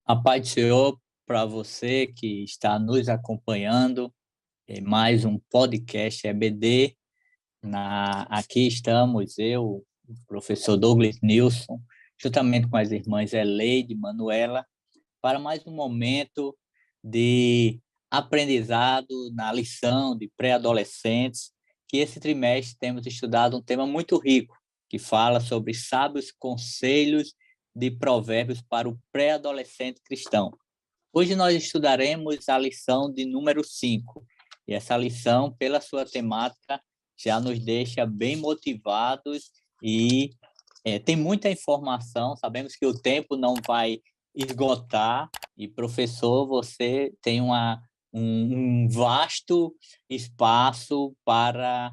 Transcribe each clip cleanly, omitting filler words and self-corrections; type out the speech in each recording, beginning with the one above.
A paz do Senhor para você que está nos acompanhando em mais um podcast EBD. Aqui estamos eu, o professor Douglas Nilson, juntamente com as irmãs Eleide e Manuela, para mais um momento de aprendizado na lição de pré-adolescentes, que esse trimestre temos estudado um tema muito rico, que fala sobre sábios conselhos de provérbios para o pré-adolescente cristão. Hoje nós estudaremos a lição de número 5. E essa lição, pela sua temática, já nos deixa bem motivados e tem muita informação. Sabemos que o tempo não vai esgotar e, professor, você tem um vasto espaço para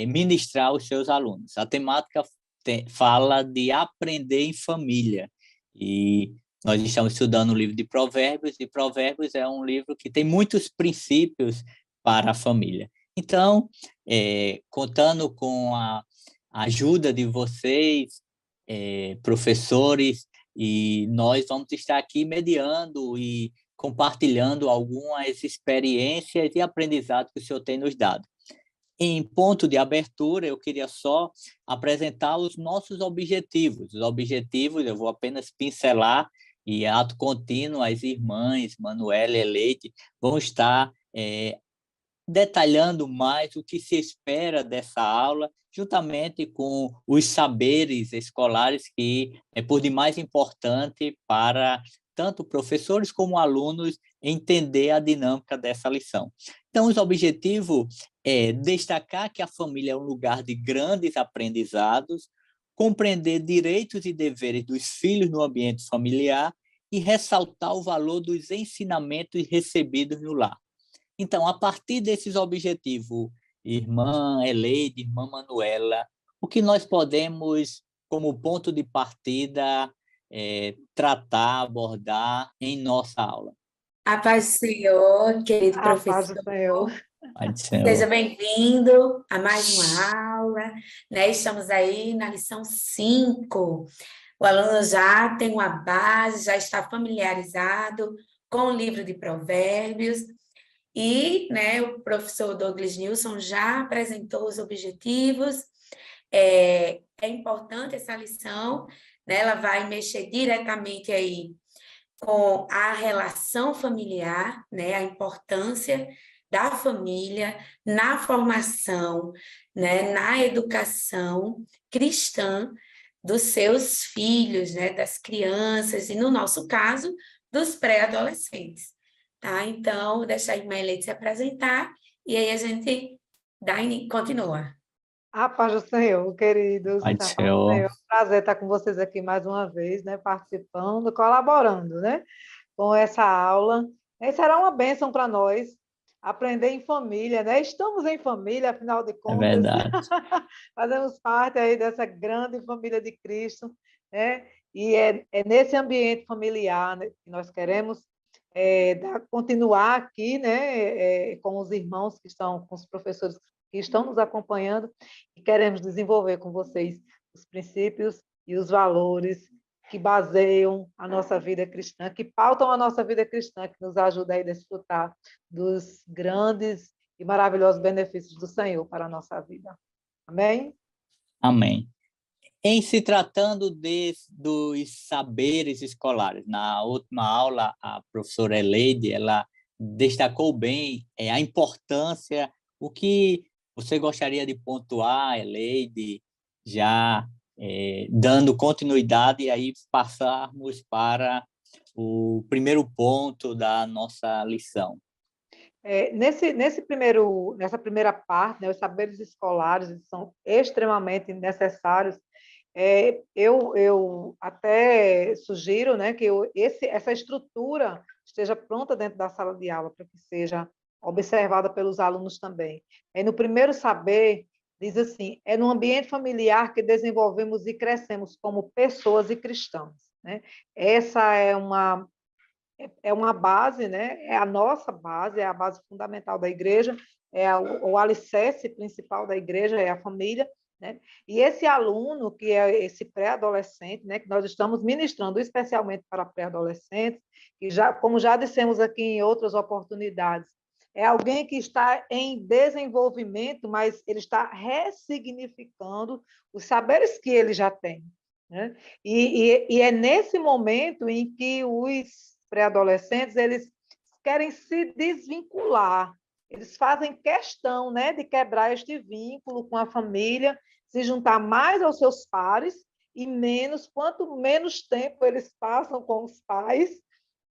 ministrar aos seus alunos. A temática fala de aprender em família e nós estamos estudando o livro de Provérbios, e Provérbios é um livro que tem muitos princípios para a família. Então, contando com a ajuda de vocês, professores, e nós vamos estar aqui mediando e compartilhando algumas experiências e aprendizados que o senhor tem nos dado. Em ponto de abertura, eu queria só apresentar os nossos objetivos. Os objetivos, eu vou apenas pincelar, e ato contínuo, as irmãs Manuela e Leite vão estar detalhando mais o que se espera dessa aula, juntamente com os saberes escolares, que é por demais importante para tanto professores como alunos entender a dinâmica dessa lição. Então, os objetivos é destacar que a família é um lugar de grandes aprendizados, compreender direitos e deveres dos filhos no ambiente familiar e ressaltar o valor dos ensinamentos recebidos no lar. Então, a partir desses objetivos, irmã Eleide, irmã Manuela, o que nós podemos, como ponto de partida, tratar, abordar em nossa aula? A paz do Senhor, querido A paz do professor. Senhor. Pai do Seja Senhor. bem-vindo a mais uma aula, né? Estamos aí na lição 5. O aluno já tem uma base, já está familiarizado com o livro de Provérbios e, né, o professor Douglas Nilson já apresentou os objetivos. É importante essa lição, né? Ela vai mexer diretamente aí com a relação familiar, né, a importância da família na formação, né, na educação cristã dos seus filhos, né, das crianças e, no nosso caso, dos pré-adolescentes, tá? Então, vou deixar a irmã Eleite se apresentar e aí a gente continua. A paz do Senhor, queridos. Pai do A paz do Senhor. Senhor. Prazer estar com vocês aqui mais uma vez, né? Participando, colaborando, né? Com essa aula. Essa será uma bênção para nós, aprender em família, né? Estamos em família, afinal de É contas. verdade. Fazemos parte aí dessa grande família de Cristo, né? E é nesse ambiente familiar, né, que nós queremos continuar aqui, né? Com os irmãos que estão, com os professores que estão nos acompanhando, e queremos desenvolver com vocês os princípios e os valores que baseiam a nossa vida cristã, que pautam a nossa vida cristã, que nos ajuda a desfrutar dos grandes e maravilhosos benefícios do Senhor para a nossa vida. Amém? Amém. Em se tratando dos saberes escolares, na última aula, a professora Eleide, ela destacou bem a importância, o que você gostaria de pontuar, Eleide, já dando continuidade e aí passarmos para o primeiro ponto da nossa lição. Nessa primeira parte, né, os saberes escolares são extremamente necessários. Eu até sugiro, né, que essa estrutura esteja pronta dentro da sala de aula, para que seja observada pelos alunos também. No primeiro saber, diz assim: é no ambiente familiar que desenvolvemos e crescemos como pessoas e cristãos, né? Essa é uma base, né? É a nossa base, é a base fundamental da igreja, o alicerce principal da igreja é a família, né? E esse aluno, que é esse pré-adolescente, né, que nós estamos ministrando especialmente para pré-adolescentes, que já, como já dissemos aqui em outras oportunidades, é alguém que está em desenvolvimento, mas ele está ressignificando os saberes que ele já tem, né? E é nesse momento em que os pré-adolescentes eles querem se desvincular, eles fazem questão, né, de quebrar este vínculo com a família, se juntar mais aos seus pares e menos, quanto menos tempo eles passam com os pais,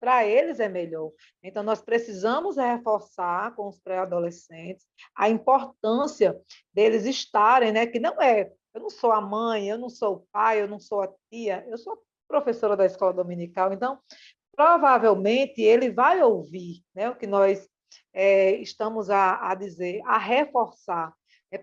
para eles é melhor. Então, nós precisamos reforçar com os pré-adolescentes a importância deles estarem, né, que não é, eu não sou a mãe, eu não sou o pai, eu não sou a tia, eu sou professora da escola dominical, então, provavelmente, ele vai ouvir, né, o que nós estamos a dizer, a reforçar.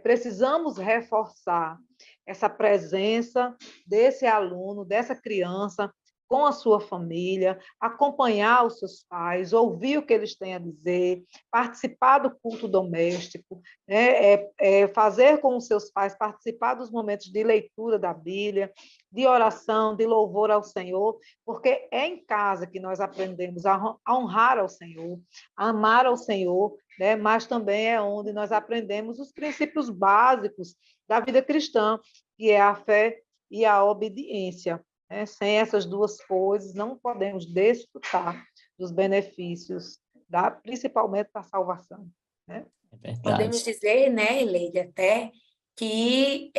Precisamos reforçar essa presença desse aluno, dessa criança, com a sua família, acompanhar os seus pais, ouvir o que eles têm a dizer, participar do culto doméstico, né? Fazer com os seus pais, participar dos momentos de leitura da Bíblia, de oração, de louvor ao Senhor, porque é em casa que nós aprendemos a honrar ao Senhor, a amar ao Senhor, né? Mas também é onde nós aprendemos os princípios básicos da vida cristã, que é a fé e a obediência. Sem essas duas coisas, não podemos desfrutar dos benefícios, principalmente da salvação. Né? Podemos dizer, né, Eleide, até que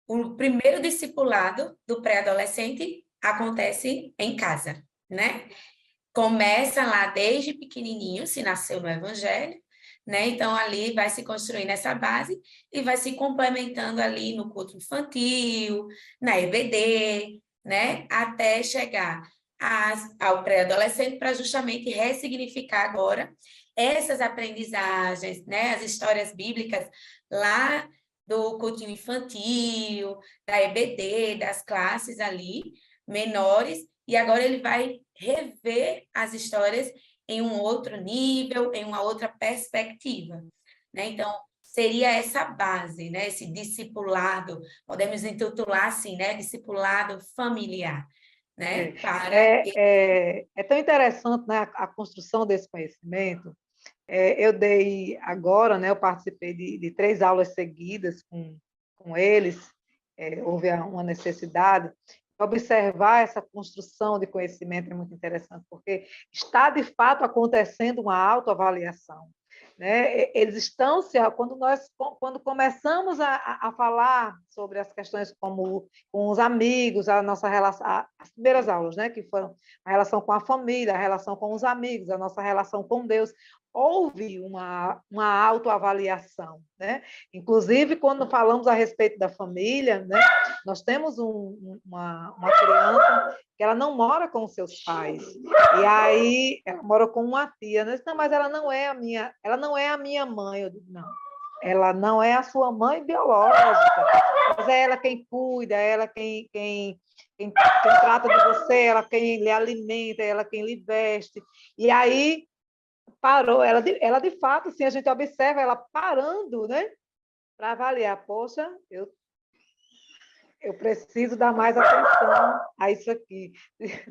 o primeiro discipulado do pré-adolescente acontece em casa, né? Começa lá desde pequenininho, se nasceu no Evangelho, né? Então, ali vai se construindo essa base e vai se complementando ali no culto infantil, na EBD, né? Até chegar ao pré-adolescente para justamente ressignificar agora essas aprendizagens, né? As histórias bíblicas lá do cultinho infantil, da EBD, das classes ali menores, e agora ele vai rever as histórias em um outro nível, em uma outra perspectiva, né? Então, seria essa base, né? Esse discipulado, podemos intitular assim, né? Discipulado familiar, né? É tão interessante, né, a construção desse conhecimento. Eu dei agora, né, eu participei de 3 aulas seguidas com eles, houve uma necessidade. Observar essa construção de conhecimento é muito interessante, porque está, de fato, acontecendo uma autoavaliação. Né? Eles estão quando começamos a falar sobre as questões como com os amigos, a nossa relação, as primeiras aulas, né, que foram a relação com a família, a relação com os amigos, a nossa relação com Deus, houve uma autoavaliação, né? Inclusive, quando falamos a respeito da família, né, nós temos uma criança que ela não mora com os seus pais, e aí ela mora com uma tia, né? Não, mas ela não é a minha mãe. Eu digo, não, ela não é a sua mãe biológica, mas é ela quem cuida, é ela quem trata de você, ela quem lhe alimenta, é ela quem lhe veste. E aí parou, ela de fato, assim, a gente observa ela parando, né, para avaliar, poxa, eu preciso dar mais atenção a isso aqui.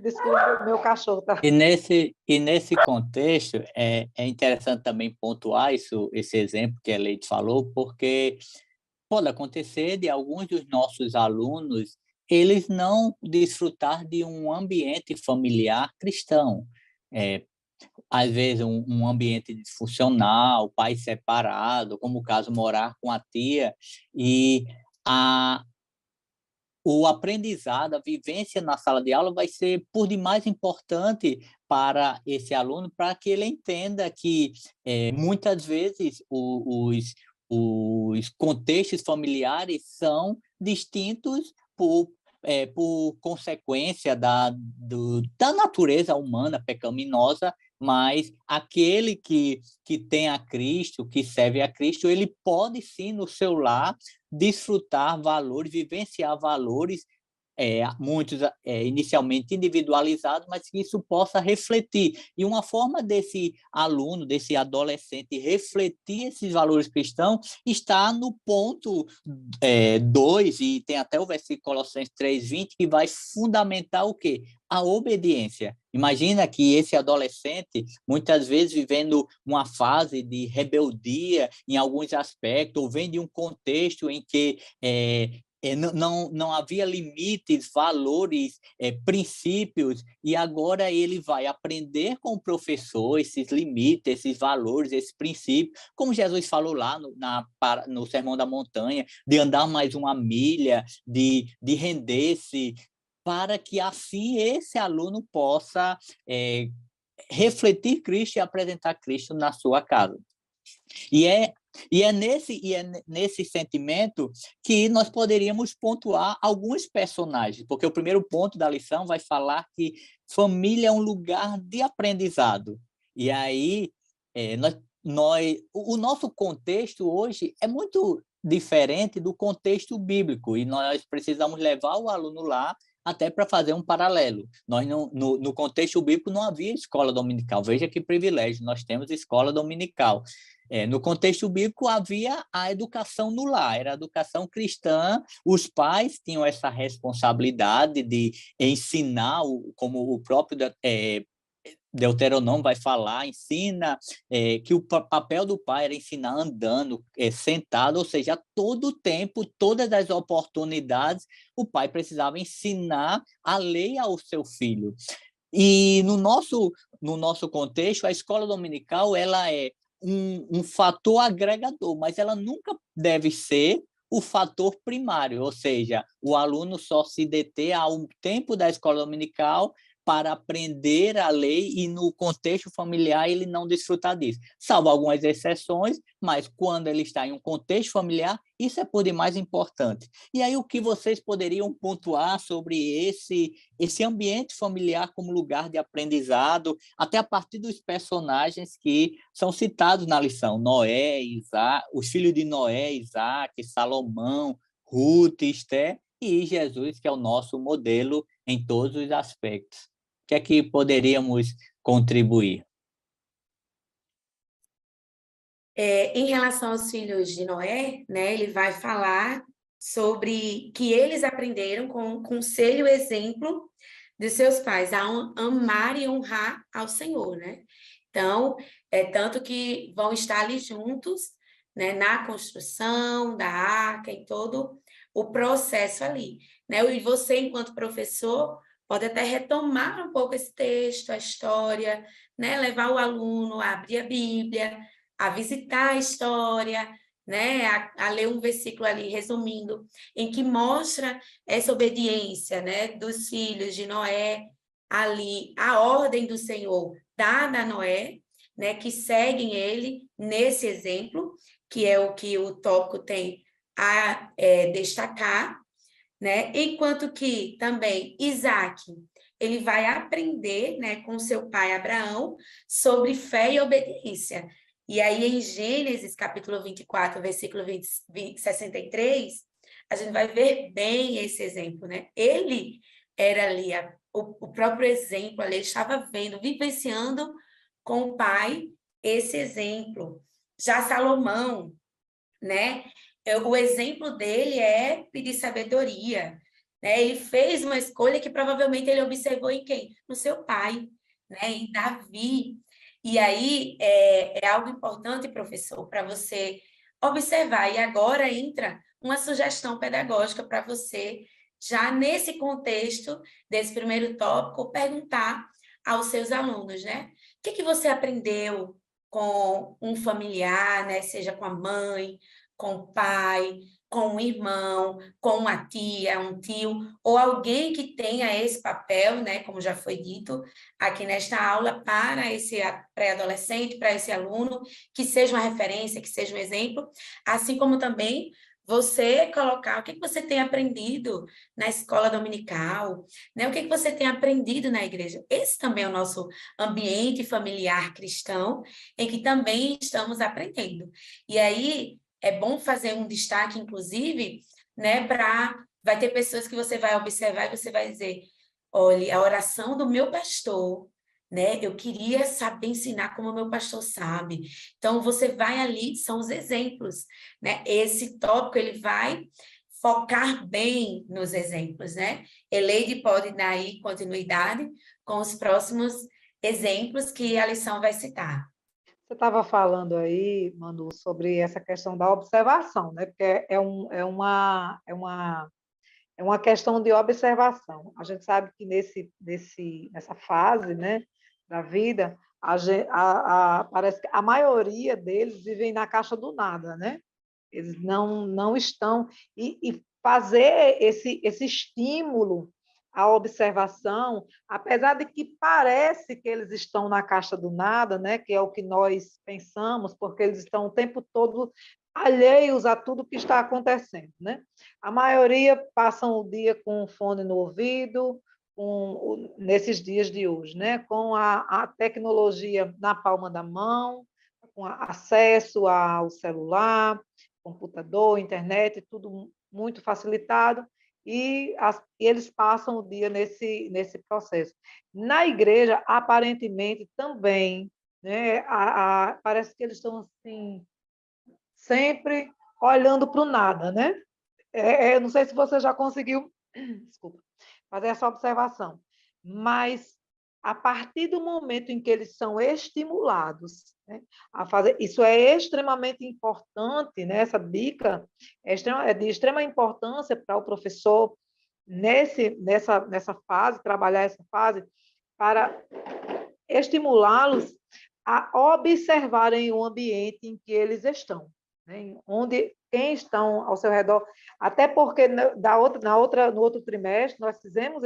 Desculpa, meu cachorro tá. E nesse contexto, é interessante também pontuar esse exemplo que a Leite falou, porque pode acontecer de alguns dos nossos alunos eles não desfrutar de um ambiente familiar cristão. Às vezes, um ambiente disfuncional, pai separado, como o caso morar com a tia, e o aprendizado, a vivência na sala de aula vai ser por demais importante para esse aluno, para que ele entenda que muitas vezes os contextos familiares são distintos por consequência da natureza humana pecaminosa, mas aquele que tem a Cristo, que serve a Cristo, ele pode sim, no seu lar, desfrutar valores, vivenciar valores muitos inicialmente individualizados, mas que isso possa refletir. E uma forma desse aluno, desse adolescente refletir esses valores cristãos está no ponto 2, e tem até o versículo Colossenses 3:20, que vai fundamentar o quê? A obediência. Imagina que esse adolescente, muitas vezes vivendo uma fase de rebeldia em alguns aspectos, ou vem de um contexto em que não havia limites, valores, princípios, e agora ele vai aprender com o professor esses limites, esses valores, esses princípios, como Jesus falou lá no Sermão da Montanha, de andar mais uma milha, de render-se, para que assim esse aluno possa refletir Cristo e apresentar Cristo na sua casa. E é nesse sentimento que nós poderíamos pontuar alguns personagens, porque o primeiro ponto da lição vai falar que família é um lugar de aprendizado. E aí, o nosso contexto hoje é muito diferente do contexto bíblico, e nós precisamos levar o aluno lá até para fazer um paralelo. No contexto bíblico não havia escola dominical. Veja que privilégio, nós temos escola dominical. No contexto bíblico havia a educação no lar, era a educação cristã, os pais tinham essa responsabilidade de ensinar, como o próprio Deuteronômio vai falar, ensina que o papel do pai era ensinar andando, sentado, ou seja, a todo tempo, todas as oportunidades, o pai precisava ensinar a lei ao seu filho. E no nosso contexto, a escola dominical ela é um fator agregador, mas ela nunca deve ser o fator primário, ou seja, o aluno só se deter ao tempo da escola dominical para aprender a lei e no contexto familiar ele não desfrutar disso. Salvo algumas exceções, mas quando ele está em um contexto familiar, isso é por demais importante. E aí o que vocês poderiam pontuar sobre esse ambiente familiar como lugar de aprendizado, até a partir dos personagens que são citados na lição, Noé, Isaac, os filhos de Noé, Isaac, Salomão, Ruth, Esté, e Jesus, que é o nosso modelo em todos os aspectos. O que é que poderíamos contribuir? Em relação aos filhos de Noé, né, ele vai falar sobre que eles aprenderam com o conselho e exemplo de seus pais a amar e honrar ao Senhor, né? Então, tanto que vão estar ali juntos, né, na construção da arca e todo o processo ali, né? E você, enquanto professor, pode até retomar um pouco esse texto, a história, né? Levar o aluno a abrir a Bíblia, a visitar a história, né? A ler um versículo ali, resumindo, em que mostra essa obediência, né? Dos filhos de Noé, ali, a ordem do Senhor dada a Noé, né? Que seguem ele nesse exemplo, que é o que o tópico tem a destacar, né? Enquanto que também Isaac, ele vai aprender, né, com seu pai Abraão sobre fé e obediência. E aí em Gênesis, capítulo 24, versículo 63, a gente vai ver bem esse exemplo, né? Ele era ali o próprio exemplo, ali, ele estava vendo, vivenciando com o pai esse exemplo. Já Salomão, né? O exemplo dele é pedir sabedoria, né? Ele fez uma escolha que provavelmente ele observou em quem? No seu pai, né? Em Davi. E aí é algo importante, professor, para você observar. E agora entra uma sugestão pedagógica para você, já nesse contexto desse primeiro tópico, perguntar aos seus alunos, né? O que você aprendeu com um familiar, né? Seja com a mãe, com o pai, com um irmão, com uma tia, um tio, ou alguém que tenha esse papel, né, como já foi dito aqui nesta aula, para esse pré-adolescente, para esse aluno, que seja uma referência, que seja um exemplo, assim como também você colocar o que você tem aprendido na escola dominical, né? O que você tem aprendido na igreja. Esse também é o nosso ambiente familiar cristão, em que também estamos aprendendo. E aí, é bom fazer um destaque, inclusive, né, para Vai ter pessoas que você vai observar e você vai dizer, olha, a oração do meu pastor, né? Eu queria saber ensinar como o meu pastor sabe. Então, você vai ali, são os exemplos, né? Esse tópico, ele vai focar bem nos exemplos, né? Eleide pode dar aí continuidade com os próximos exemplos que a lição vai citar. Você estava falando aí, Manu, sobre essa questão da observação, né? Porque é uma questão de observação. A gente sabe que nessa fase, né, da vida, parece que a maioria deles vivem na caixa do nada, né? Eles não estão. E fazer esse estímulo à observação, apesar de que parece que eles estão na caixa do nada, né? Que é o que nós pensamos, porque eles estão o tempo todo alheios a tudo que está acontecendo, né? A maioria passam o dia com o fone no ouvido, nesses dias de hoje, né? Com a tecnologia na palma da mão, com acesso ao celular, computador, internet, tudo muito facilitado, e eles passam o dia nesse processo. Na igreja, aparentemente, também, né, parece que eles estão assim, sempre olhando para o nada, né? Não sei se você já conseguiu, desculpa, fazer essa observação, mas a partir do momento em que eles são estimulados, né, a fazer, isso é extremamente importante, né, essa dica é de extrema importância para o professor nessa fase, trabalhar essa fase, para estimulá-los a observarem o ambiente em que eles estão, né? Onde quem estão ao seu redor, até porque no outro trimestre nós fizemos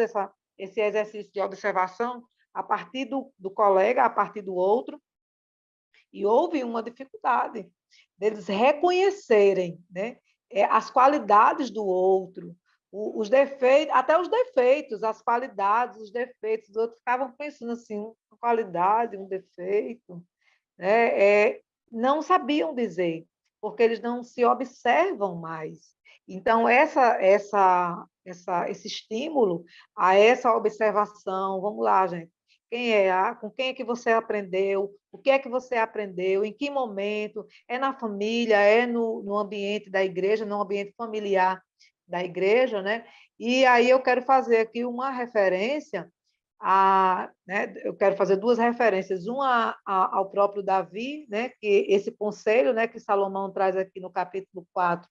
esse exercício de observação a partir do colega, a partir do outro, e houve uma dificuldade deles reconhecerem, né, as qualidades do outro, os defeitos, até os defeitos, as qualidades, os defeitos, os outros ficavam pensando assim, uma qualidade, um defeito, né? Não sabiam dizer, porque eles não se observam mais. Então, esse estímulo a essa observação, vamos lá, gente, com quem é que você aprendeu, o que é que você aprendeu, em que momento, é na família, é no ambiente da igreja, no ambiente familiar da igreja, né? E aí eu quero fazer aqui uma referência né, eu quero fazer duas referências, uma ao próprio Davi, né, que esse conselho, né, que Salomão traz aqui no capítulo 4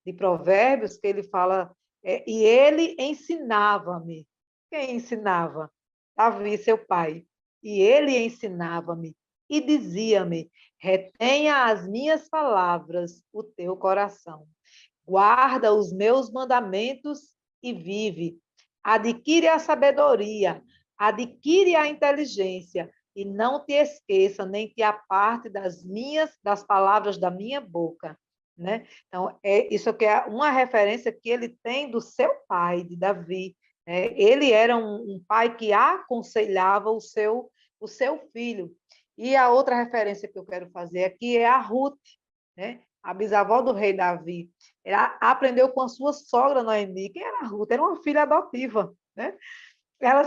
de Provérbios, que ele fala, e ele ensinava-me. Quem ensinava? Davi, seu pai. E ele ensinava-me e dizia-me, retenha as minhas palavras, o teu coração. Guarda os meus mandamentos e vive. Adquire a sabedoria, adquire a inteligência e não te esqueça, nem te aparte das palavras da minha boca. Né? Então, isso aqui é uma referência que ele tem do seu pai, de Davi. Né? Ele era um pai que aconselhava o seu filho. E a outra referência que eu quero fazer aqui é a Ruth, né? A bisavó do rei Davi. Ela aprendeu com a sua sogra Noemi. Quem era a Ruth? Era uma filha adotiva. Né? Ela,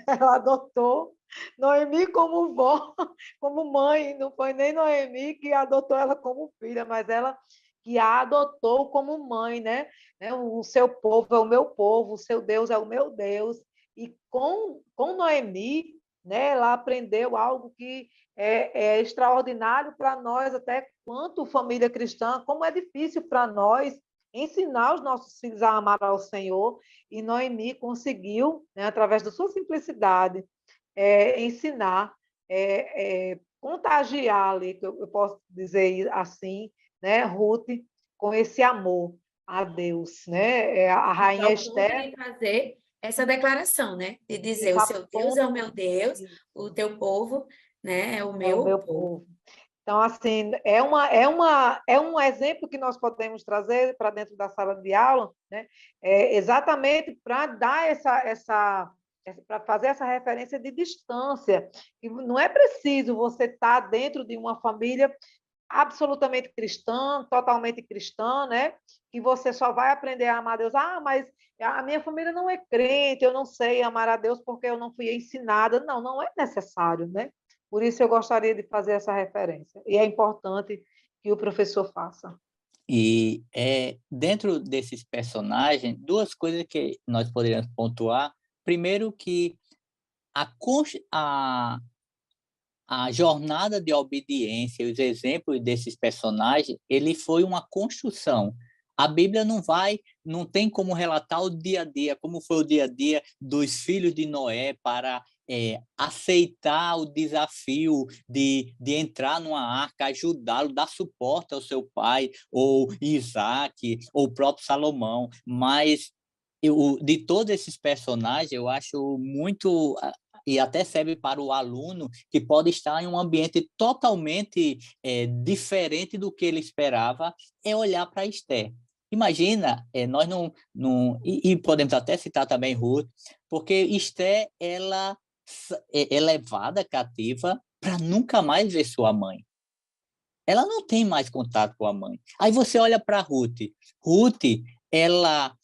ela adotou Noemi como vó, como mãe, não foi nem Noemi que adotou ela como filha, mas ela que a adotou como mãe, né? O seu povo é o meu povo, o seu Deus é o meu Deus. E com Noemi, né, ela aprendeu algo que é extraordinário para nós, até quanto família cristã, como é difícil para nós ensinar os nossos filhos a amar ao Senhor, e Noemi conseguiu, né, através da sua simplicidade, ensinar, contagiar ali, que eu posso dizer assim, né, Ruth, com esse amor a Deus, né? A rainha Esther. De fazer essa declaração, né? De dizer, o seu Deus é o meu Deus, o teu povo, né, é o meu povo. Então, assim, é um exemplo que nós podemos trazer para dentro da sala de aula, né? Exatamente para dar para fazer essa referência de distância. E não é preciso você estar dentro de uma família absolutamente cristã, totalmente cristã, né? Que você só vai aprender a amar a Deus. Ah, mas a minha família não é crente, eu não sei amar a Deus porque eu não fui ensinada. Não, não é necessário, né? Por isso eu gostaria de fazer essa referência. E é importante que o professor faça. E dentro desses personagens, duas coisas que nós poderíamos pontuar. Primeiro que a, a jornada de obediência, os exemplos desses personagens, ele foi uma construção. A Bíblia não tem como relatar o dia a dia, como foi o dia a dia dos filhos de Noé para aceitar o desafio de entrar numa arca, ajudá-lo, dar suporte ao seu pai, ou Isaac, ou o próprio Salomão. Mas de todos esses personagens, eu acho muito e até serve para o aluno que pode estar em um ambiente totalmente diferente do que ele esperava, é olhar para Esther. Imagina, nós e podemos até citar também Ruth, porque Esther, ela é levada cativa para nunca mais ver sua mãe. Ela não tem mais contato com a mãe. Aí você olha para Ruth. Ruth, ela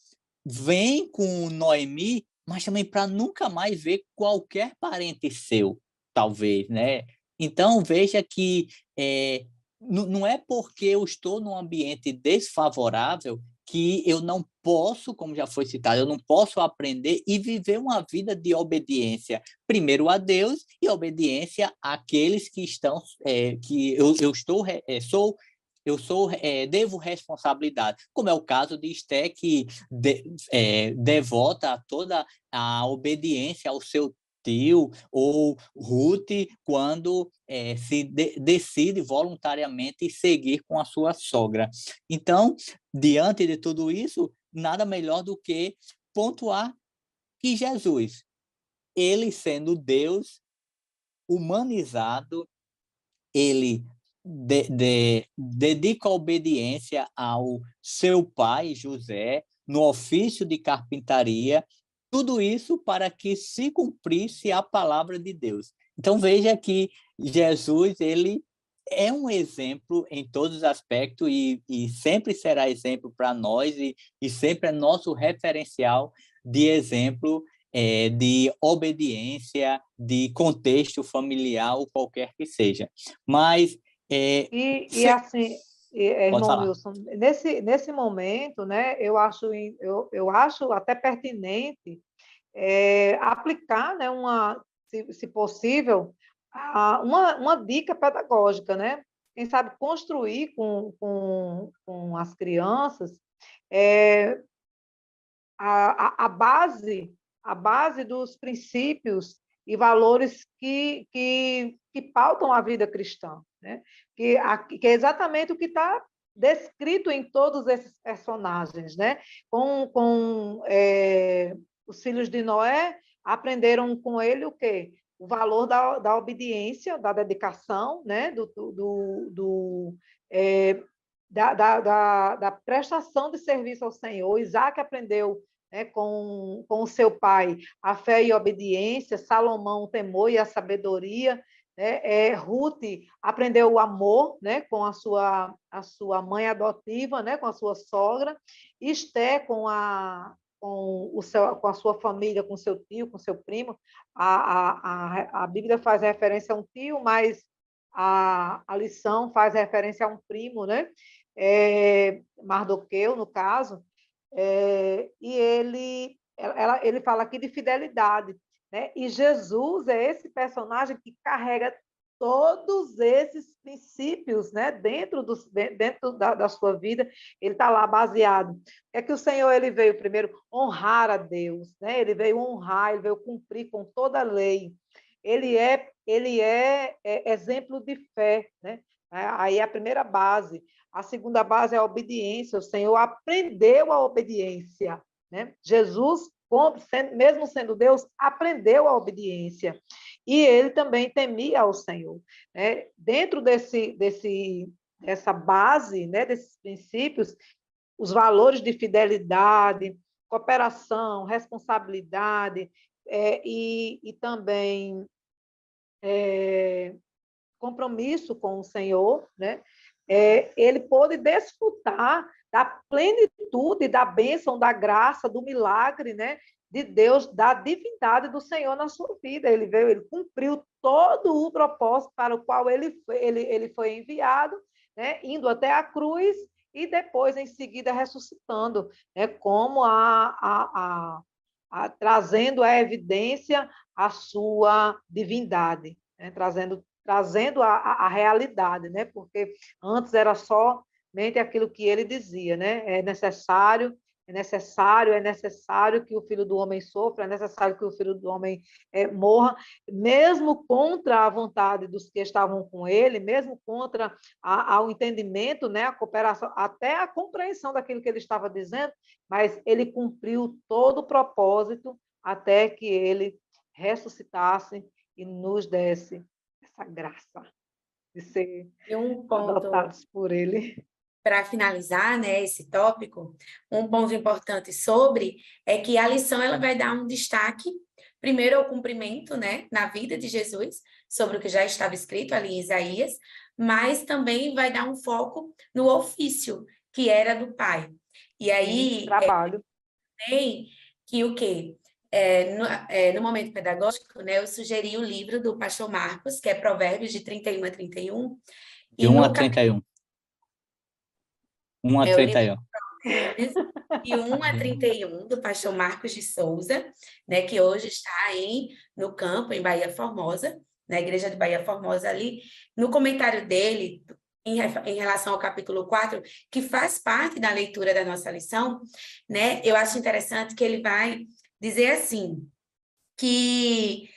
vem com Noemi, mas também para nunca mais ver qualquer parente seu, talvez, né? Então, veja que não é porque eu estou num ambiente desfavorável que eu não posso, como já foi citado, eu não posso aprender e viver uma vida de obediência, primeiro a Deus e obediência àqueles que estão, que eu estou, devo responsabilidade, como é o caso de Esté, que devota toda a obediência ao seu tio, ou Ruth, quando decide voluntariamente seguir com a sua sogra. Então, diante de tudo isso, nada melhor do que pontuar que Jesus, ele sendo Deus humanizado, ele dedica a obediência ao seu pai, José, no ofício de carpintaria, tudo isso para que se cumprisse a palavra de Deus. Então, veja que Jesus, ele é um exemplo em todos os aspectos e sempre será exemplo para nós e sempre é nosso referencial de exemplo de obediência, de contexto familiar ou qualquer que seja. Mas E assim, pode irmão falar. Wilson, nesse momento, né, eu acho até pertinente aplicar, né, se possível, uma dica pedagógica, né? Quem sabe construir com as crianças é, a base dos princípios e valores que pautam a vida cristã, né? Que é exatamente o que está descrito em todos esses personagens, né? Os filhos de Noé aprenderam com ele o quê? O valor da obediência, da dedicação, né? Da prestação de serviço ao Senhor. Isaac aprendeu, né, com o seu pai a fé e a obediência, Salomão o temor e a sabedoria, né? Ruth aprendeu o amor, né, com a sua mãe adotiva, né, com a sua sogra, Esté com a sua família, com seu tio, com seu primo. A Bíblia faz referência a um tio, mas a lição faz referência a um primo, né? Mardoqueu, no caso, e ele fala aqui de fidelidade, né? E Jesus é esse personagem que carrega todos esses princípios, né? Dentro da sua vida, ele está lá baseado. É que o Senhor ele veio primeiro honrar a Deus, né? Ele veio honrar, ele veio cumprir com toda a lei. Ele é exemplo de fé, né? Aí é a primeira base. A segunda base é a obediência. O Senhor aprendeu a obediência, né? Jesus, mesmo sendo Deus, aprendeu a obediência. E ele também temia ao Senhor, né? Dentro dessa base, né, desses princípios, os valores de fidelidade, cooperação, responsabilidade, e também compromisso com o Senhor, né? ele pôde desfrutar da plenitude, da bênção, da graça, do milagre, né, de Deus, da divindade do Senhor na sua vida. Ele veio, ele cumpriu todo o propósito para o qual ele foi enviado, né, indo até a cruz e depois, em seguida, ressuscitando, né, como trazendo à evidência a sua divindade, né, trazendo a realidade, né, porque antes era somente aquilo que ele dizia, né, é necessário que o Filho do Homem sofra, é necessário que o Filho do Homem morra, mesmo contra a vontade dos que estavam com ele, mesmo contra ao entendimento, né, a cooperação, até a compreensão daquilo que ele estava dizendo, mas ele cumpriu todo o propósito até que ele ressuscitasse e nos desse essa graça de ser adotados por ele. Para finalizar, né, esse tópico, um ponto importante sobre é que a lição ela vai dar um destaque, primeiro ao cumprimento, né, na vida de Jesus, sobre o que já estava escrito ali em Isaías, mas também vai dar um foco no ofício, que era do Pai. E aí, trabalho. Também que o quê? No momento pedagógico, né, eu sugeri o livro do pastor Marcos, que é Provérbios de 31 a 31. De 1 a 31. 1 a 31. De 1 a 31, do pastor Marcos de Souza, né, que hoje está no campo, em Bahia Formosa, na igreja de Bahia Formosa ali. No comentário dele, em relação ao capítulo 4, que faz parte da leitura da nossa lição, né, eu acho interessante que ele vai dizer assim, que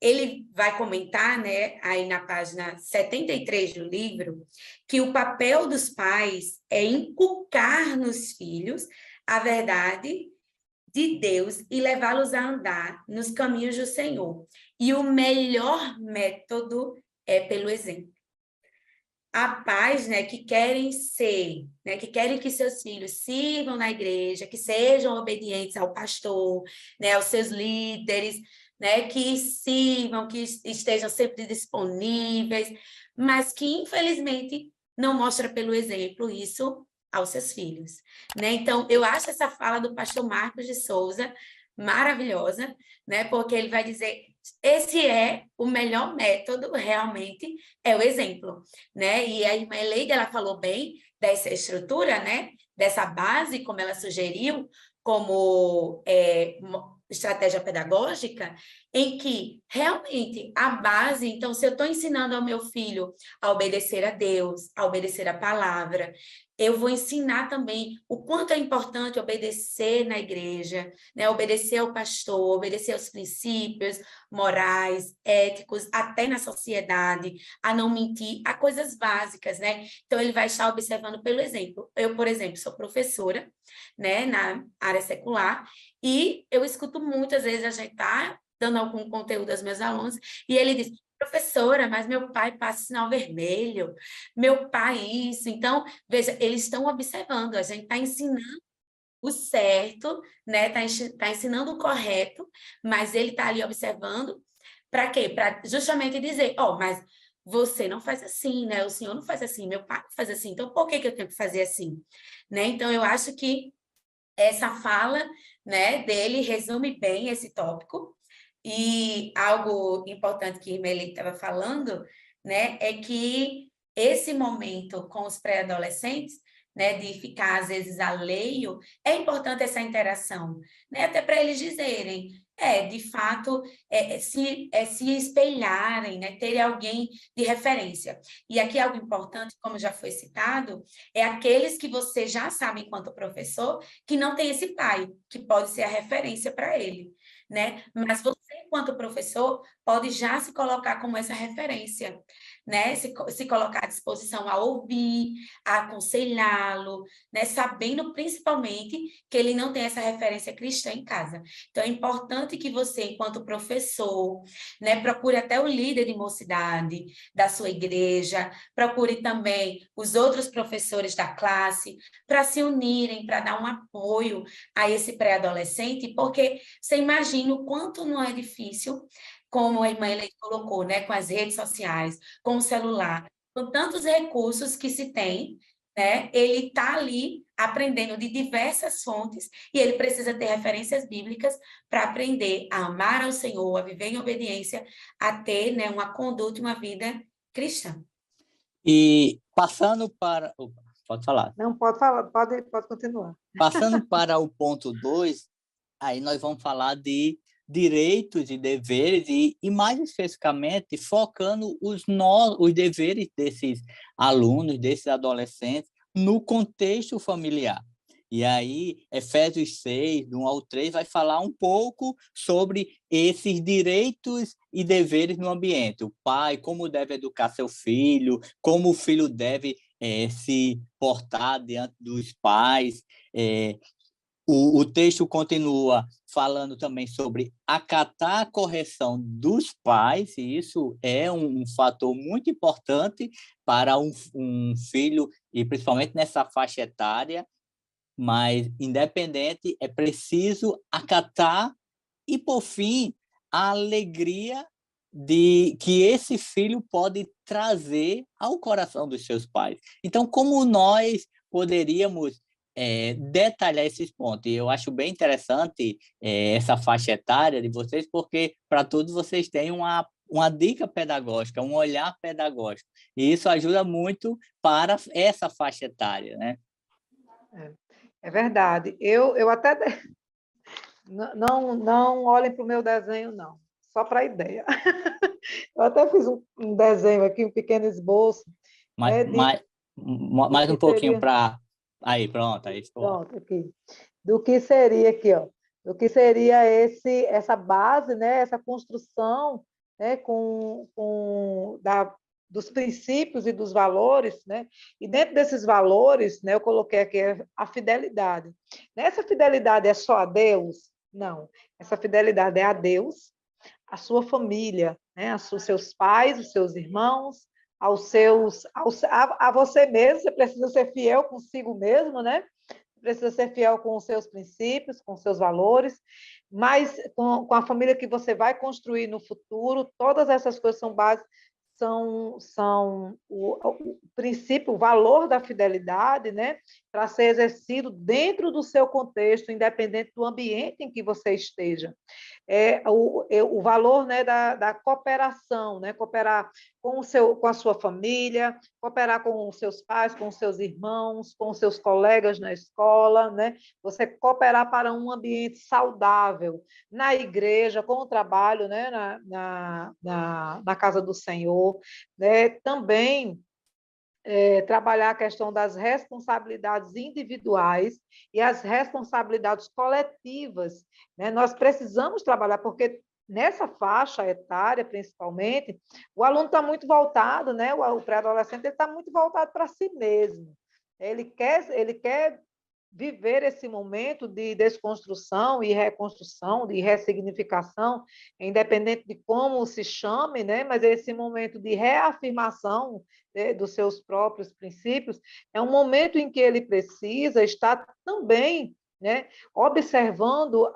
ele vai comentar, né, aí na página 73 do livro, que o papel dos pais é inculcar nos filhos a verdade de Deus e levá-los a andar nos caminhos do Senhor. E o melhor método é pelo exemplo. Há pais, né, que querem ser, né, que querem que seus filhos sirvam na igreja, que sejam obedientes ao pastor, né, aos seus líderes, né, que sirvam, que estejam sempre disponíveis, mas que, infelizmente, não mostra pelo exemplo isso aos seus filhos, né? Então, eu acho essa fala do pastor Marcos de Souza maravilhosa, né? Porque ele vai dizer, esse é o melhor método, realmente, é o exemplo, né? E a irmã Eleida, ela falou bem dessa estrutura, né? Dessa base, como ela sugeriu, como estratégia pedagógica, em que realmente a base, então, se eu estou ensinando ao meu filho a obedecer a Deus, a obedecer a palavra, eu vou ensinar também o quanto é importante obedecer na igreja, né? Obedecer ao pastor, obedecer aos princípios morais, éticos, até na sociedade, a não mentir, a coisas básicas, né? Então, ele vai estar observando pelo exemplo. Eu, por exemplo, sou professora, né, na área secular, e eu escuto muitas vezes a gente tá dando algum conteúdo aos meus alunos, e ele diz, professora, mas meu pai passa sinal vermelho, meu pai isso. Então, veja, eles estão observando, a gente está ensinando o certo, né? Tá ensinando o correto, mas ele está ali observando para quê? Para justamente dizer, mas você não faz assim, né? O senhor não faz assim, meu pai não faz assim, então por que eu tenho que fazer assim? Né? Então, eu acho que essa fala, né, dele resume bem esse tópico. E algo importante que Meli estava falando, né, é que esse momento com os pré-adolescentes, né, de ficar às vezes alheio, é importante essa interação, né, até para eles dizerem, de fato, se espelharem, né, terem alguém de referência. E aqui algo importante, como já foi citado, é aqueles que você já sabe enquanto professor, que não tem esse pai, que pode ser a referência para ele, né? Mas você, enquanto professor, pode já se colocar como essa referência, né? Se colocar à disposição a ouvir, a aconselhá-lo, né? Sabendo principalmente que ele não tem essa referência cristã em casa. Então, é importante que você, enquanto professor, né, procure até o líder de mocidade da sua igreja, procure também os outros professores da classe, para se unirem, para dar um apoio a esse pré-adolescente, porque você imagina o quanto não é difícil, como a irmã Eleide colocou, né, com as redes sociais, com o celular, com tantos recursos que se tem, né? Ele está ali aprendendo de diversas fontes e ele precisa ter referências bíblicas para aprender a amar ao Senhor, a viver em obediência, a ter, né, uma conduta e uma vida cristã. E passando para... Opa, pode falar. Não, pode falar, pode continuar. Passando para o ponto 2, aí nós vamos falar de direitos e deveres e mais especificamente focando os deveres desses alunos, desses adolescentes no contexto familiar. E aí, Efésios 6, do 1 ao 3, vai falar um pouco sobre esses direitos e deveres no ambiente. O pai, como deve educar seu filho, como o filho deve se portar diante dos pais. O texto continua falando também sobre acatar a correção dos pais, e isso é um fator muito importante para um filho, e principalmente nessa faixa etária, mas, independente, é preciso acatar e, por fim, a alegria de que esse filho pode trazer ao coração dos seus pais. Então, como nós poderíamos detalhar esses pontos? E eu acho bem interessante essa faixa etária de vocês, porque para todos vocês têm uma dica pedagógica, um olhar pedagógico. E isso ajuda muito para essa faixa etária, né? É verdade. Eu até... Não olhem para o meu desenho, não. Só para ideia. Eu até fiz um desenho aqui, um pequeno esboço, Mais, né, mais, do mais um que pouquinho seria... para... Aí, pronto, aí ficou. Pronto, aqui. Do que seria aqui, ó. Do que seria essa base, né, essa construção, né, dos princípios e dos valores, né? E dentro desses valores, né, eu coloquei aqui a fidelidade. Essa fidelidade é só a Deus? Não. Essa fidelidade é a Deus, a sua família, né, aos seus pais, os seus irmãos, a você mesmo. Você precisa ser fiel consigo mesmo, né? Precisa ser fiel com os seus princípios, com os seus valores, mas com a família que você vai construir no futuro. Todas essas coisas são bases, são o princípio, o valor da fidelidade, né, para ser exercido dentro do seu contexto, independente do ambiente em que você esteja. O valor, né, da cooperação, né, cooperar com a sua família, cooperar com os seus pais, com os seus irmãos, com os seus colegas na escola, né? Você cooperar para um ambiente saudável na igreja, com o trabalho, né, na casa do Senhor, né? Também trabalhar a questão das responsabilidades individuais e as responsabilidades coletivas, né? Nós precisamos trabalhar, porque nessa faixa etária, principalmente, o aluno está muito voltado, né? O pré-adolescente está muito voltado para si mesmo. Ele quer viver esse momento de desconstrução e reconstrução, de ressignificação, independente de como se chame, né? Mas esse momento de reafirmação, né, dos seus próprios princípios, é um momento em que ele precisa estar também, né, observando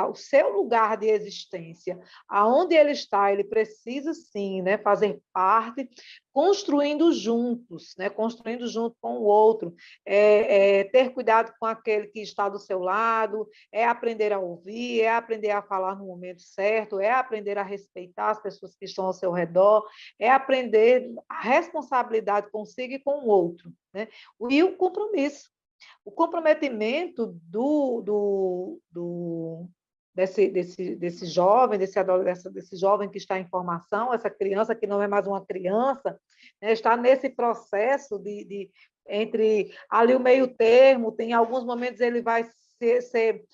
o seu lugar de existência, aonde ele está. Ele precisa sim, né, fazer parte, construindo juntos, né, construindo junto com o outro, ter cuidado com aquele que está do seu lado, é aprender a ouvir, é aprender a falar no momento certo, é aprender a respeitar as pessoas que estão ao seu redor, é aprender a responsabilidade consigo e com o outro, né? E o compromisso. O comprometimento desse jovem, desse jovem que está em formação, essa criança que não é mais uma criança, né, está nesse processo entre ali o meio termo. Tem alguns momentos ele vai ser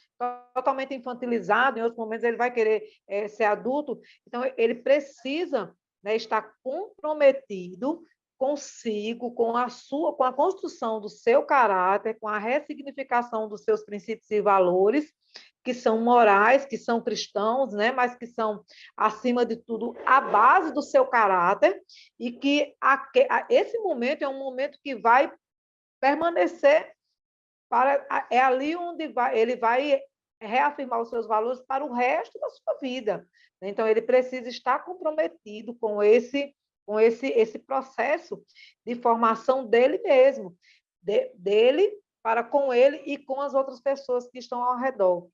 totalmente infantilizado, em outros momentos ele vai querer ser adulto. Então, ele precisa, né, estar comprometido consigo, com a construção do seu caráter, com a ressignificação dos seus princípios e valores, que são morais, que são cristãos, né? Mas que são, acima de tudo, a base do seu caráter, e que esse momento é um momento que vai permanecer, é ali onde ele vai reafirmar os seus valores para o resto da sua vida. Então, ele precisa estar comprometido com esse com esse processo de formação dele mesmo, dele para com ele e com as outras pessoas que estão ao redor.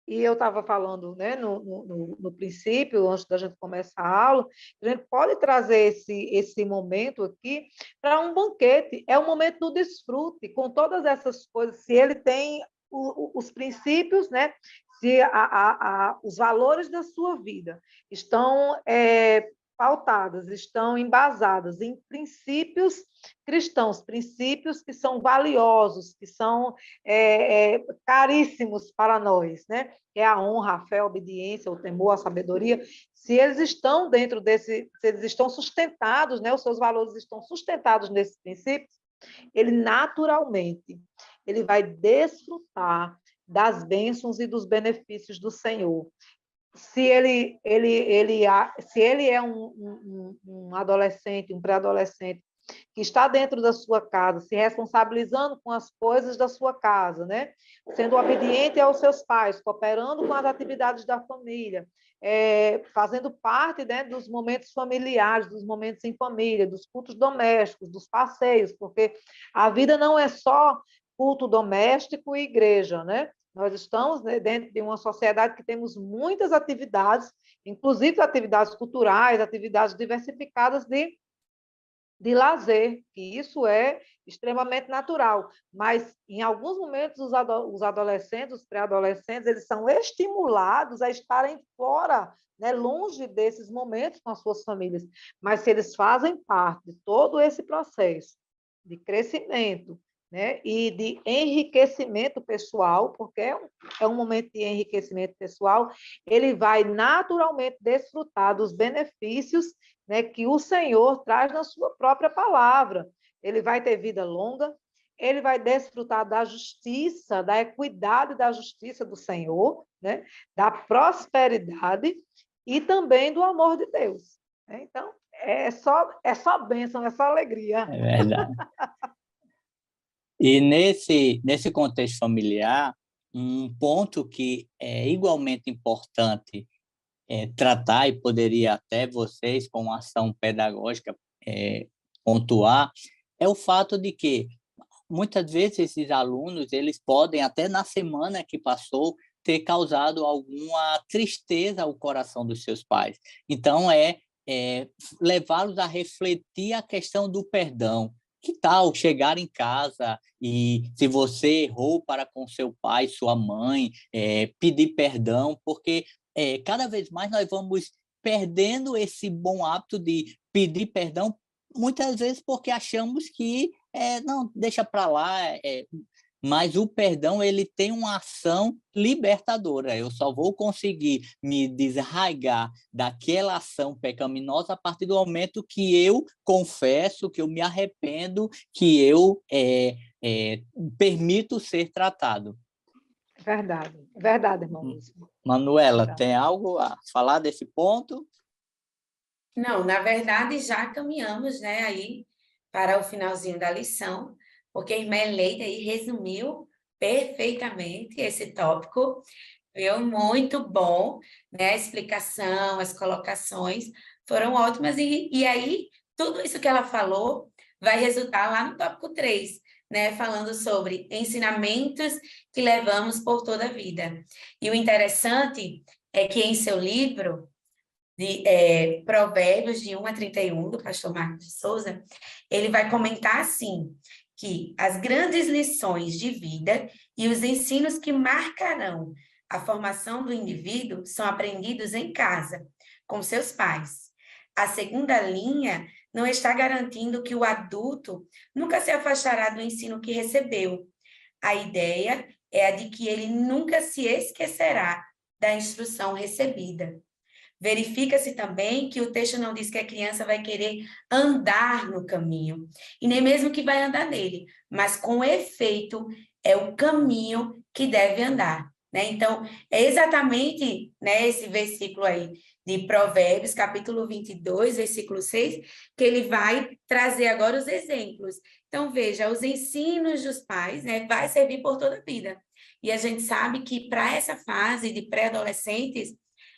E eu estava falando, né, no princípio, antes da gente começar a aula, a gente pode trazer esse momento aqui para um banquete, é um momento do desfrute, com todas essas coisas, se ele tem os princípios, né, se os valores da sua vida estão pautadas, estão embasadas em princípios cristãos, princípios que são valiosos, que são caríssimos para nós, né? Que é a honra, a fé, a obediência, o temor, a sabedoria. Se eles estão dentro se eles estão sustentados, né? Os seus valores estão sustentados nesses princípios, ele naturalmente ele vai desfrutar das bênçãos e dos benefícios do Senhor. Se ele é um adolescente, um pré-adolescente, que está dentro da sua casa, se responsabilizando com as coisas da sua casa, né? Sendo obediente aos seus pais, cooperando com as atividades da família, fazendo parte, né, dos momentos familiares, dos momentos em família, dos cultos domésticos, dos passeios, porque a vida não é só culto doméstico e igreja, né? Nós estamos, né, dentro de uma sociedade que temos muitas atividades, inclusive atividades culturais, atividades diversificadas de lazer, que isso é extremamente natural. Mas, em alguns momentos, os adolescentes, os pré-adolescentes, eles são estimulados a estarem fora, né, longe desses momentos com as suas famílias. Mas, se eles fazem parte de todo esse processo de crescimento, né, e de enriquecimento pessoal, porque é um momento de enriquecimento pessoal, ele vai naturalmente desfrutar dos benefícios, né, que o Senhor traz na sua própria palavra. Ele vai ter vida longa, ele vai desfrutar da justiça, da equidade da justiça do Senhor, né, da prosperidade e também do amor de Deus. Então, é só bênção, é só alegria. É verdade. E nesse contexto familiar, um ponto que é igualmente importante tratar, e poderia até vocês, com uma ação pedagógica, pontuar, é o fato de que, muitas vezes, esses alunos, eles podem, até na semana que passou, ter causado alguma tristeza ao coração dos seus pais. Então, levá-los a refletir a questão do perdão. Que tal chegar em casa e, se você errou para com seu pai, sua mãe, pedir perdão, porque cada vez mais nós vamos perdendo esse bom hábito de pedir perdão, muitas vezes porque achamos que não, deixa para lá, mas o perdão ele tem uma ação libertadora. Eu só vou conseguir me desarraigar daquela ação pecaminosa a partir do momento que eu confesso, que eu me arrependo, que eu permito ser tratado. Verdade, irmão. Manuela, verdade. Tem algo a falar desse ponto? Não, na verdade, já caminhamos, né, aí para o finalzinho da lição, porque a irmã Eleida aí resumiu perfeitamente esse tópico, viu? Muito bom, né? A explicação, as colocações foram ótimas, e aí tudo isso que ela falou vai resultar lá no tópico 3, né? Falando sobre ensinamentos que levamos por toda a vida. E o interessante é que em seu livro, de Provérbios, de 1 a 31, do pastor Marcos de Souza, ele vai comentar assim, que as grandes lições de vida e os ensinos que marcarão a formação do indivíduo são aprendidos em casa, com seus pais. A segunda linha não está garantindo que o adulto nunca se afastará do ensino que recebeu. A ideia é a de que ele nunca se esquecerá da instrução recebida. Verifica-se também que o texto não diz que a criança vai querer andar no caminho, e nem mesmo que vai andar nele, mas com efeito é o caminho que deve andar, né? Então, é exatamente, né, esse versículo aí de Provérbios, capítulo 22, versículo 6, que ele vai trazer agora os exemplos. Então, veja, os ensinos dos pais, né, vai servir por toda a vida. E a gente sabe que para essa fase de pré-adolescentes,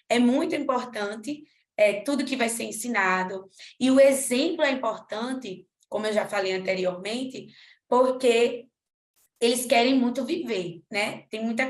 é muito importante tudo que vai ser ensinado. E o exemplo é importante, como eu já falei anteriormente, porque eles querem muito viver, né?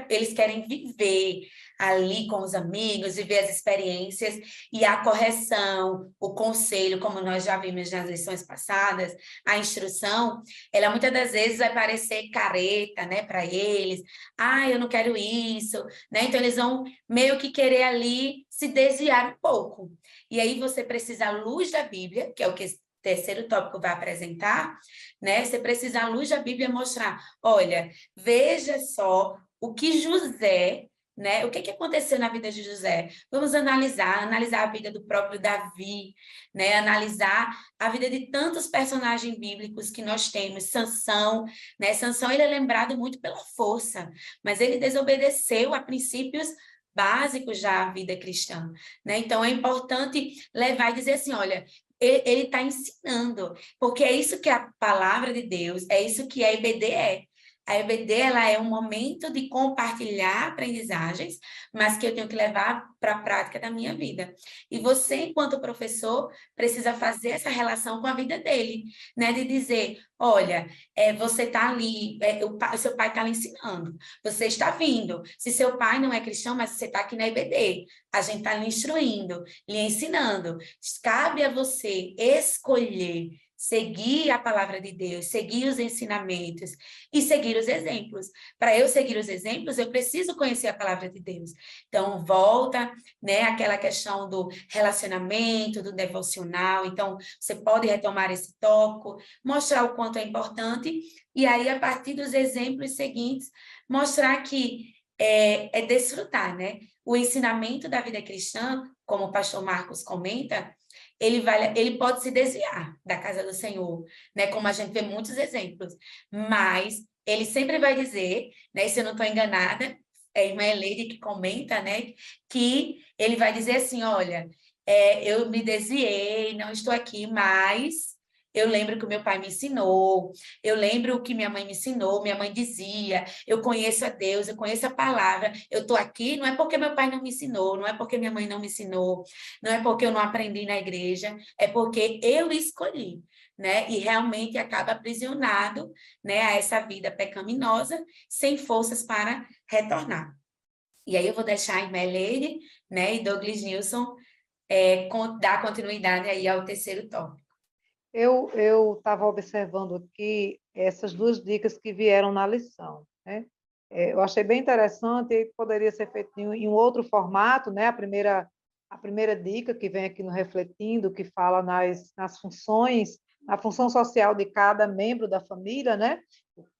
Eles querem viver ali com os amigos, viver as experiências e a correção, o conselho, como nós já vimos nas lições passadas, a instrução, ela muitas das vezes vai parecer careta, né, para eles. Ah, eu não quero isso, né? Então eles vão meio que querer ali se desviar um pouco. E aí você precisa, à luz da Bíblia, que é o que esse terceiro tópico vai apresentar, né? Você precisa, à luz da Bíblia, mostrar, olha, veja só o que José, né? O que aconteceu na vida de José? Vamos analisar a vida do próprio Davi, né? Analisar a vida de tantos personagens bíblicos que nós temos. Sansão, né? Sansão, ele é lembrado muito pela força, mas ele desobedeceu a princípios básicos da vida cristã, né? Então é importante levar e dizer assim, olha, ele está ensinando, porque é isso que a palavra de Deus, é isso que a EBD é. A EBD, ela é um momento de compartilhar aprendizagens, mas que eu tenho que levar para a prática da minha vida. E você, enquanto professor, precisa fazer essa relação com a vida dele, né? De dizer, olha, você está ali, o seu pai está lhe ensinando, você está vindo. Se seu pai não é cristão, mas você está aqui na EBD, a gente está lhe instruindo, lhe ensinando. Cabe a você escolher seguir a palavra de Deus, seguir os ensinamentos e seguir os exemplos. Para eu seguir os exemplos, eu preciso conhecer a palavra de Deus. Então, volta, né, aquela questão do relacionamento, do devocional. Então, você pode retomar esse tópico, mostrar o quanto é importante, e aí, a partir dos exemplos seguintes, mostrar que é desfrutar, né? O ensinamento da vida cristã, como o pastor Marcos comenta, ele pode se desviar da casa do Senhor, né? Como a gente vê muitos exemplos, mas ele sempre vai dizer, né? Se eu não estou enganada, é a irmã Eleide que comenta, né? Que ele vai dizer assim, olha, eu me desviei, não estou aqui, mas eu lembro que o meu pai me ensinou, eu lembro o que minha mãe me ensinou, minha mãe dizia, eu conheço a Deus, eu conheço a palavra, eu estou aqui, não é porque meu pai não me ensinou, não é porque minha mãe não me ensinou, não é porque eu não aprendi na igreja, é porque eu escolhi, né? E realmente acaba aprisionado, né, a essa vida pecaminosa, sem forças para retornar. E aí eu vou deixar a irmã Leire, né, e Douglas Nilson dar continuidade aí ao terceiro tópico. Eu estava observando aqui essas duas dicas que vieram na lição, né? Eu achei bem interessante e poderia ser feito em um outro formato, né? A primeira dica que vem aqui no Refletindo, que fala nas funções, na função social de cada membro da família, né?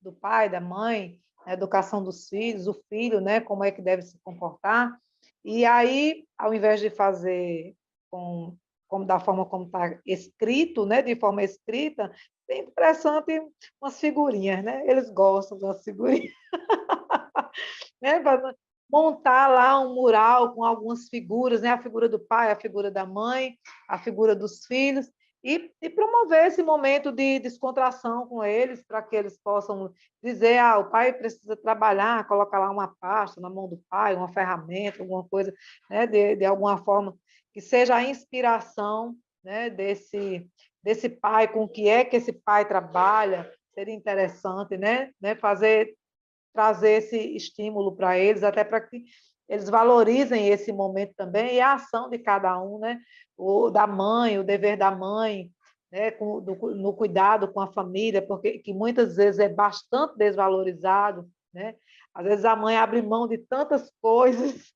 Do pai, da mãe, a educação dos filhos, o filho, né? Como é que deve se comportar. E aí, ao invés de fazer como da forma como está escrito, né, de forma escrita, é interessante umas figurinhas, né? Eles gostam das figurinhas. Né? Montar lá um mural com algumas figuras, né? A figura do pai, a figura da mãe, a figura dos filhos, e promover esse momento de descontração com eles, para que eles possam dizer, o pai precisa trabalhar, colocar lá uma pasta na mão do pai, uma ferramenta, alguma coisa, né? De alguma forma, que seja a inspiração, né? Desse pai, com o que é que esse pai trabalha, seria interessante, né? Trazer esse estímulo para eles, até para que eles valorizem esse momento também e a ação de cada um, né? O da mãe, o dever da mãe, né? No cuidado com a família, porque que muitas vezes é bastante desvalorizado, né? Às vezes a mãe abre mão de tantas coisas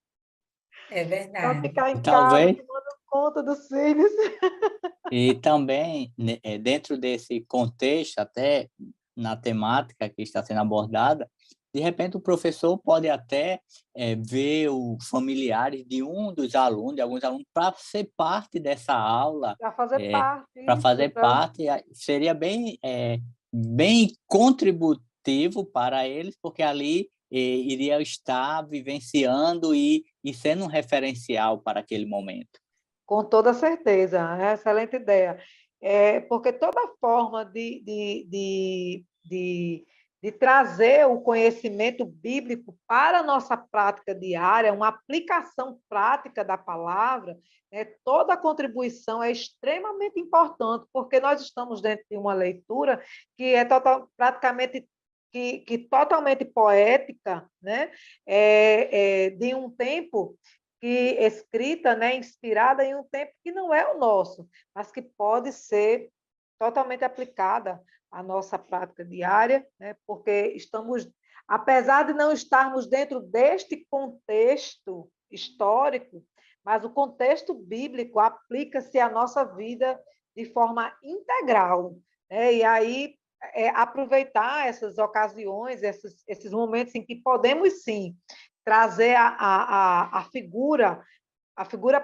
É para verdade. ficar E em casa, talvez, tomando conta dos filhos. e também, né, dentro desse contexto, até na temática que está sendo abordada, de repente o professor pode até ver os familiares de um dos alunos, de alguns alunos, para ser parte dessa aula, Para fazer parte, para isso, fazer parte, seria bem contributivo para eles, porque ali iria estar vivenciando e sendo um referencial para aquele momento. com toda certeza, é excelente ideia. Porque toda forma de de trazer o conhecimento bíblico para a nossa prática diária, uma aplicação prática da palavra, né? Toda a contribuição é extremamente importante, porque nós estamos dentro de uma leitura que é praticamente totalmente poética, né? De um tempo que escrita, né, inspirada em um tempo que não é o nosso, mas que pode ser totalmente aplicada à nossa prática diária, né, porque apesar de não estarmos dentro deste contexto histórico, mas o contexto bíblico aplica-se à nossa vida de forma integral, né? E aí aproveitar essas ocasiões, esses momentos em que podemos sim trazer a figura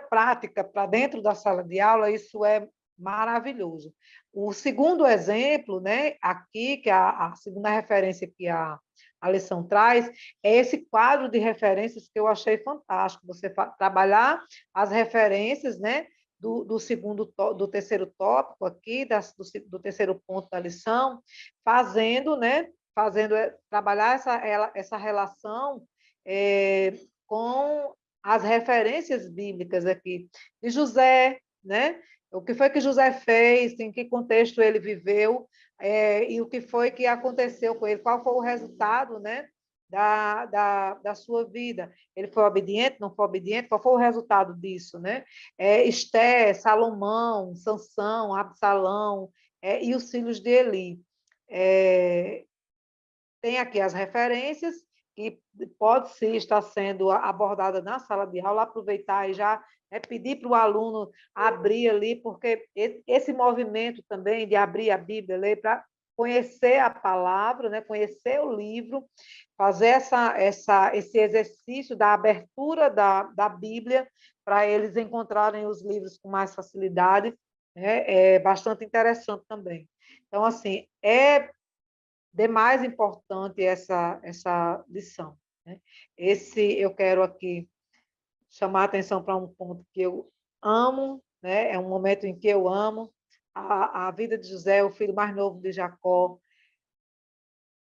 prática para dentro da sala de aula, isso é maravilhoso. O segundo exemplo, né, aqui, que é a segunda referência que a lição traz, é esse quadro de referências que eu achei fantástico, você trabalhar as referências, né, do terceiro tópico aqui, do terceiro ponto da lição, trabalhar essa relação com as referências bíblicas aqui de José, né? O que foi que José fez, em que contexto ele viveu, e o que foi que aconteceu com ele, qual foi o resultado, né, da sua vida. Ele foi obediente, não foi obediente? Qual foi o resultado disso, né? Esté, Salomão, Sansão, Absalão, e os filhos de Eli. Tem aqui as referências, que pode sim estar sendo abordada na sala de aula, aproveitar e já pedir para o aluno abrir ali, porque esse movimento também de abrir a Bíblia, ler para conhecer a palavra, né, conhecer o livro, fazer esse exercício da abertura da Bíblia, para eles encontrarem os livros com mais facilidade, né, é bastante interessante também. Então, assim, de mais importante essa lição, né? Eu quero aqui chamar a atenção para um ponto que eu amo, né? É um momento em que eu amo a vida de José, o filho mais novo de Jacó,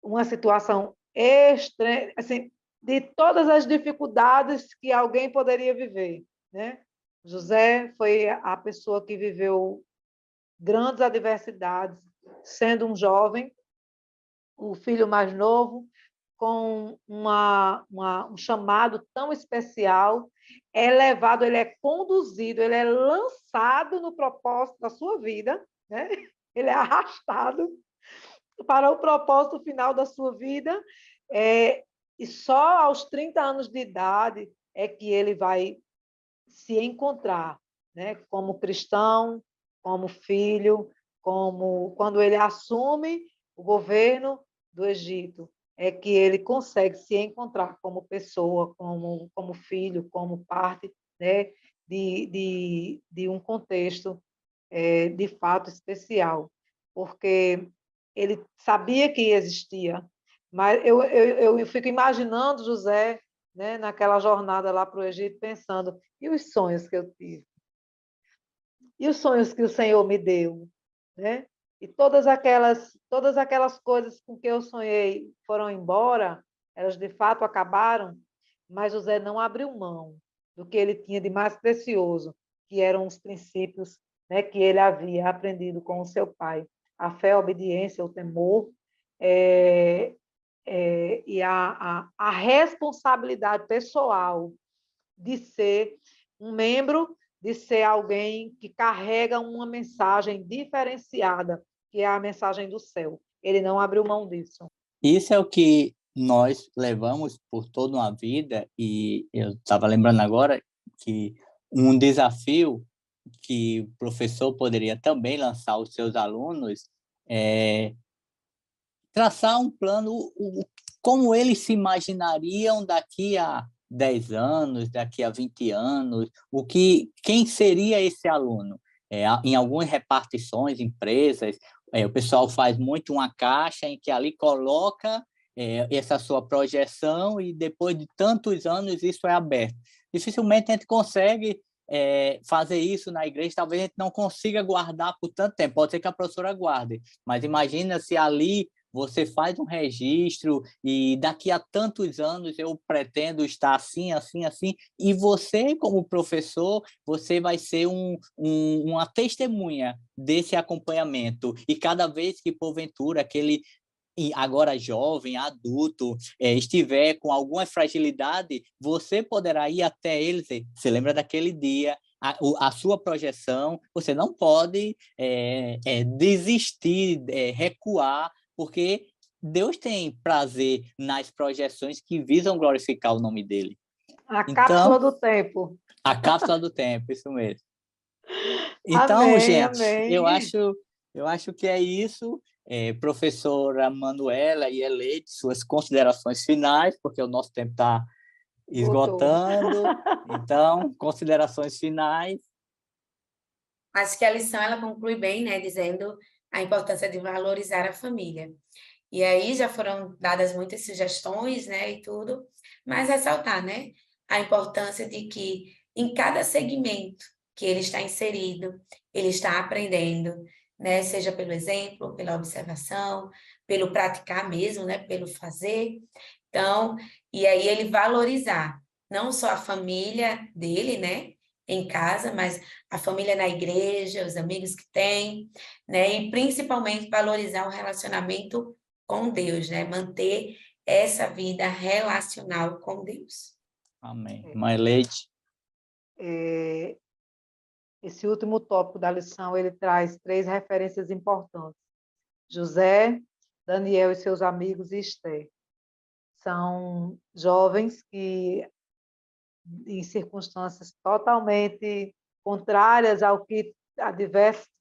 uma situação extrema, assim, de todas as dificuldades que alguém poderia viver, né? José foi a pessoa que viveu grandes adversidades, sendo um jovem, o filho mais novo, com um chamado tão especial, é levado, ele é conduzido, ele é lançado no propósito da sua vida, né? Ele é arrastado para o propósito final da sua vida, e só aos 30 anos de idade é que ele vai se encontrar, né? Como cristão, como filho, quando ele assume o governo do Egito, é que ele consegue se encontrar como pessoa, como filho, como parte, né, de um contexto de fato especial, porque ele sabia que existia, mas eu fico imaginando José, né, naquela jornada lá para o Egito, pensando, e os sonhos que eu tive? E os sonhos que o Senhor me deu, né? E todas aquelas coisas com que eu sonhei foram embora, elas de fato acabaram, mas José não abriu mão do que ele tinha de mais precioso, que eram os princípios, né, que ele havia aprendido com o seu pai. A fé, a obediência, o temor, e a responsabilidade pessoal de ser um membro, de ser alguém que carrega uma mensagem diferenciada, que é a mensagem do céu. Ele não abriu mão disso. Isso é o que nós levamos por toda uma vida, e eu estava lembrando agora que um desafio que o professor poderia também lançar aos seus alunos é traçar um plano, como eles se imaginariam daqui a 10 anos, daqui a 20 anos, quem seria esse aluno? Em algumas repartições, empresas, o pessoal faz muito uma caixa em que ali coloca essa sua projeção e depois de tantos anos isso é aberto. Dificilmente a gente consegue fazer isso na igreja, talvez a gente não consiga guardar por tanto tempo, pode ser que a professora guarde, mas imagina se ali você faz um registro e daqui a tantos anos eu pretendo estar assim, assim, assim, e você, como professor, você vai ser uma testemunha desse acompanhamento. E cada vez que, porventura, aquele e agora jovem, adulto, estiver com alguma fragilidade, você poderá ir até ele e dizer, você lembra daquele dia, a sua projeção, você não pode desistir, recuar, porque Deus tem prazer nas projeções que visam glorificar o nome dele. A cápsula Então, do tempo. a cápsula do tempo, isso mesmo. Então, Amém, gente, eu amém. acho, eu acho que é isso. Professora Manuela e Eleide, suas considerações finais, porque o nosso tempo está Voltou. esgotando. Então, considerações finais. Acho que a lição ela conclui bem, né, dizendo a importância de valorizar a família. E aí já foram dadas muitas sugestões, né, e tudo, mas ressaltar, né, a importância de que em cada segmento que ele está inserido, ele está aprendendo, né, seja pelo exemplo, pela observação, pelo praticar mesmo, né, pelo fazer. Então, e aí ele valorizar não só a família dele, né, em casa, mas a família na igreja, os amigos que tem, né, e principalmente valorizar o relacionamento com Deus, né, manter essa vida relacional com Deus. Amém. Mãe Leite. É, esse último tópico da lição, ele traz 3 referências importantes. José, Daniel e seus amigos e Esther. São jovens que, em circunstâncias totalmente contrárias ao que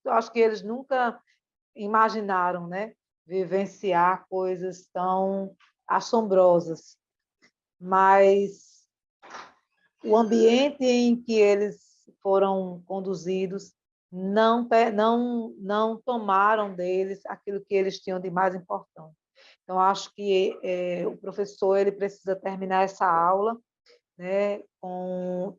acho que eles nunca imaginaram, né? Vivenciar coisas tão assombrosas. Mas o ambiente em que eles foram conduzidos não tomaram deles aquilo que eles tinham de mais importante. Então, acho que o professor ele precisa terminar essa aula, né, com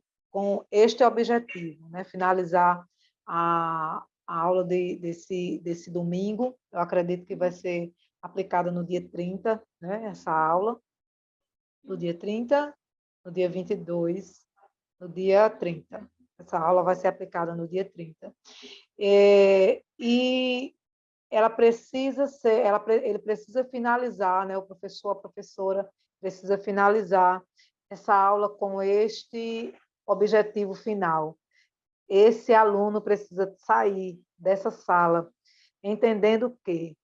este objetivo, né, finalizar a aula desse domingo. Eu acredito que vai ser aplicada no dia 30, né, essa aula, no dia 30, no dia 22, no dia 30. Essa aula vai ser aplicada no dia 30. E ela precisa ser, ele precisa finalizar, né, o professor, a professora precisa finalizar essa aula com este objetivo final. Esse aluno precisa sair dessa sala entendendo que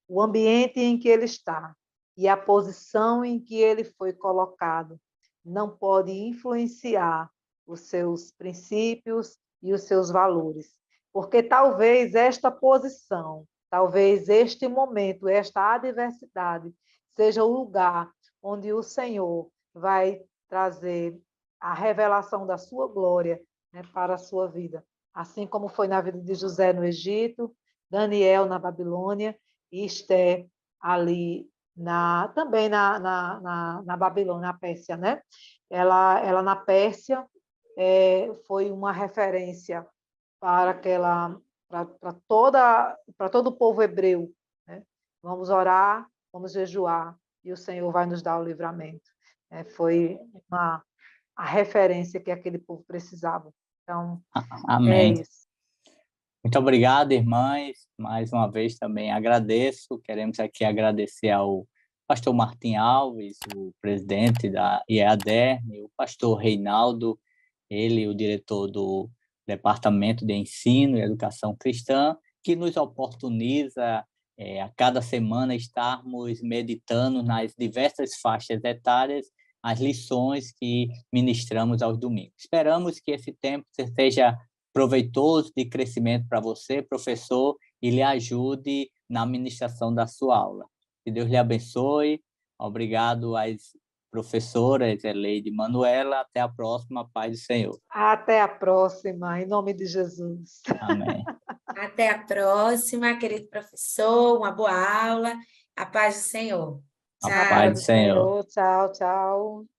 o ambiente em que ele está e a posição em que ele foi colocado não pode influenciar os seus princípios e os seus valores, porque talvez esta posição, talvez este momento, esta adversidade seja o lugar onde o Senhor vai trazer a revelação da sua glória, né, para a sua vida, assim como foi na vida de José no Egito, Daniel na Babilônia e Esther ali também na Babilônia, na Pérsia, né? Ela na Pérsia foi uma referência para todo o povo hebreu, né? Vamos orar, vamos jejuar e o Senhor vai nos dar o livramento. Foi a referência que aquele povo precisava. Então, Amém. é isso. Muito obrigado, irmãs. Mais uma vez também agradeço. Queremos aqui agradecer ao pastor Martim Alves, o presidente da IEADERN, o pastor Reinaldo, ele, o diretor do Departamento de Ensino e Educação Cristã, que nos oportuniza a cada semana estarmos meditando nas diversas faixas etárias as lições que ministramos aos domingos. Esperamos que esse tempo seja proveitoso de crescimento para você, professor, e lhe ajude na ministração da sua aula. Que Deus lhe abençoe. Obrigado às professoras Eleide e Manuela. Até a próxima. Paz do Senhor. Até a próxima, em nome de Jesus. Amém. Até a próxima, querido professor. Uma boa aula. A paz do Senhor. A Tchau. paz do Senhor. Tchau, tchau.